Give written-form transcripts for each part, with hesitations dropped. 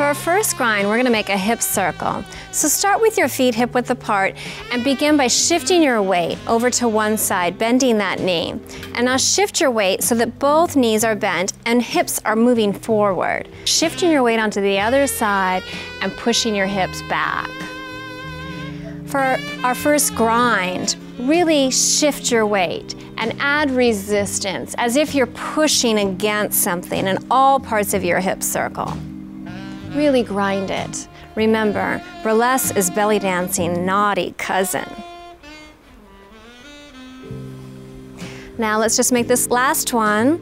For our first grind, we're going to make a hip circle. So start with your feet hip width apart and begin by shifting your weight over to one side, bending that knee. And now shift your weight so that both knees are bent and hips are moving forward. Shifting your weight onto the other side and pushing your hips back. For our first grind, really shift your weight and add resistance as if you're pushing against something in all parts of your hip circle. Really grind it. Remember, burlesque is belly dancing, naughty cousin. Now let's just make this last one.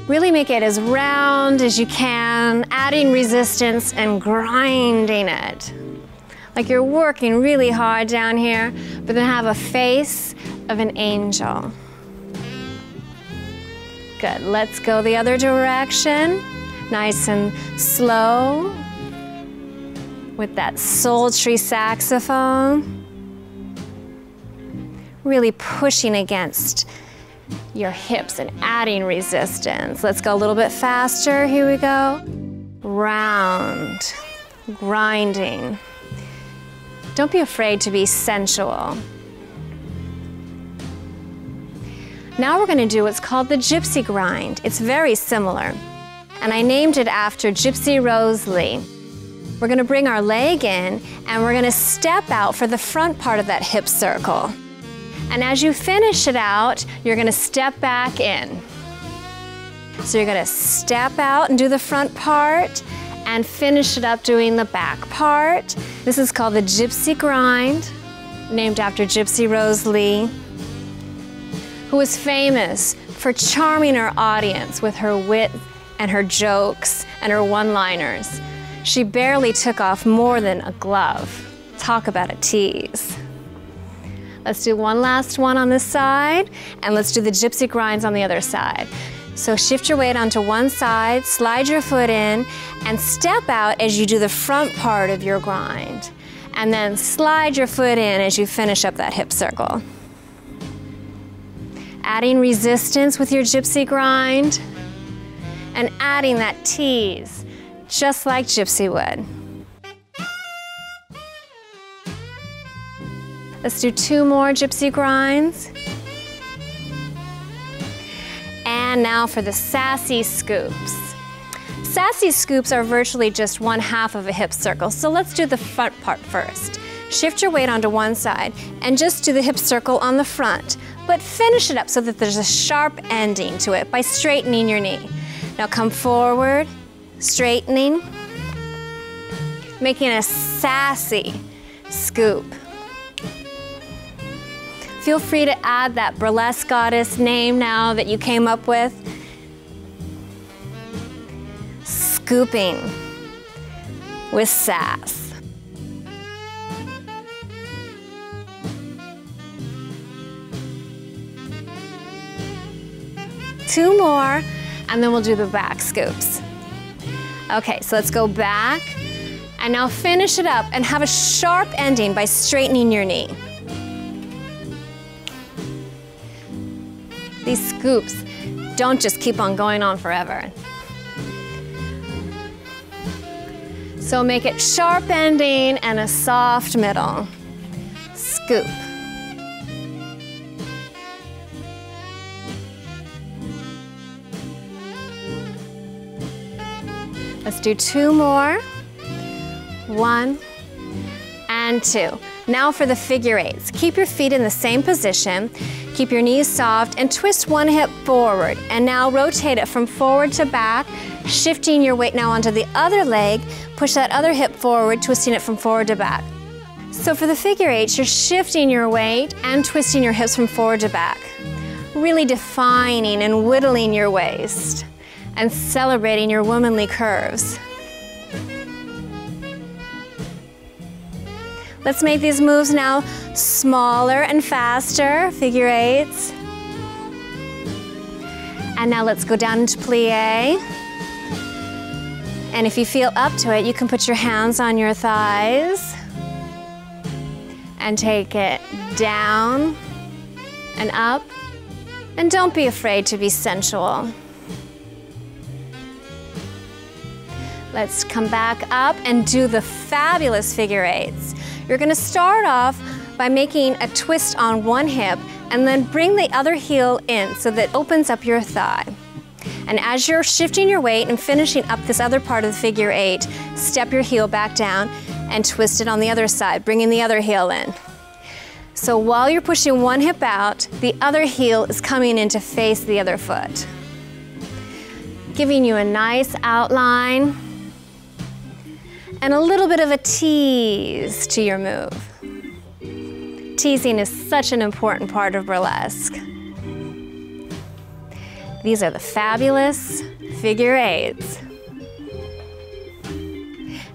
Really make it as round as you can, adding resistance and grinding it. Like you're working really hard down here, but then have a face of an angel. Good, let's go the other direction. Nice and slow with that sultry saxophone. Really pushing against your hips and adding resistance. Let's go a little bit faster, here we go. Round, grinding. Don't be afraid to be sensual. Now we're going to do what's called the gypsy grind. It's very similar, and I named it after Gypsy Rose Lee. We're going to bring our leg in, and we're going to step out for the front part of that hip circle. And as you finish it out, you're going to step back in. So you're going to step out and do the front part, and finish it up doing the back part. This is called the gypsy grind, named after Gypsy Rose Lee, who was famous for charming her audience with her wit and her jokes and her one-liners. She barely took off more than a glove. Talk about a tease. Let's do one last one on this side, and let's do the gypsy grinds on the other side. So shift your weight onto one side, slide your foot in, and step out as you do the front part of your grind. And then slide your foot in as you finish up that hip circle. Adding resistance with your gypsy grind, and adding that tease, just like Gypsy would. Let's do 2 more gypsy grinds. And now for the sassy scoops. Sassy scoops are virtually just 1/2 of a hip circle, so let's do the front part first. Shift your weight onto one side and just do the hip circle on the front, but finish it up so that there's a sharp ending to it by straightening your knee. Now come forward, straightening, making a sassy scoop. Feel free to add that burlesque goddess name now that you came up with. Scooping with sass. Two more, and then we'll do the back scoops. Okay, so let's go back, and now finish it up and have a sharp ending by straightening your knee. These scoops don't just keep on going on forever. So make it sharp ending and a soft middle. Scoop. Let's do 2 more. 1 and 2. Now for the figure eights. Keep your feet in the same position. Keep your knees soft and twist one hip forward. And now rotate it from forward to back, shifting your weight now onto the other leg. Push that other hip forward, twisting it from forward to back. So for the figure eights, you're shifting your weight and twisting your hips from forward to back. Really defining and whittling your waist and celebrating your womanly curves. Let's make these moves now smaller and faster, figure eights. And now let's go down into plie. And if you feel up to it, you can put your hands on your thighs and take it down and up And don't be afraid to be sensual. Let's come back up and do the fabulous figure eights. You're gonna start off by making a twist on one hip and then bring the other heel in so that it opens up your thigh. And as you're shifting your weight and finishing up this other part of the figure eight, step your heel back down and twist it on the other side, bringing the other heel in. So while you're pushing one hip out, the other heel is coming in to face the other foot. Giving you a nice outline and a little bit of a tease to your move. Teasing is such an important part of burlesque. These are the fabulous figure eights.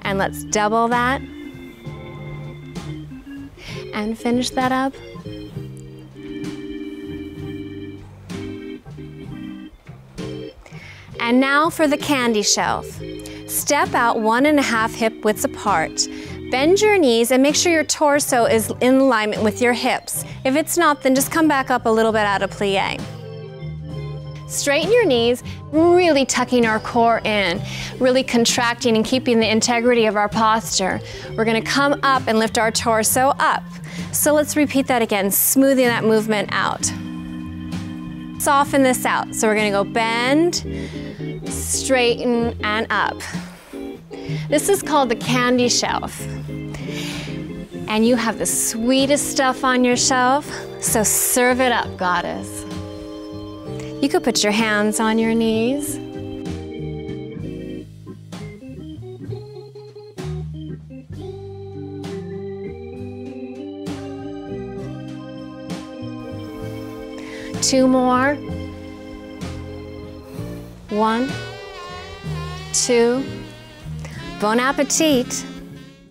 And let's double that and finish that up. And now for the candy shelf. Step out 1.5 hip widths apart. Bend your knees and make sure your torso is in alignment with your hips. If it's not, then just come back up a little bit out of plie. Straighten your knees, really tucking our core in, really contracting and keeping the integrity of our posture. We're gonna come up and lift our torso up. So let's repeat that again, smoothing that movement out. Soften this out. So we're gonna go bend, straighten, and up. This is called the candy shelf. And you have the sweetest stuff on your shelf, so serve it up, goddess. You could put your hands on your knees. Two more. 1, 2. Bon appetit.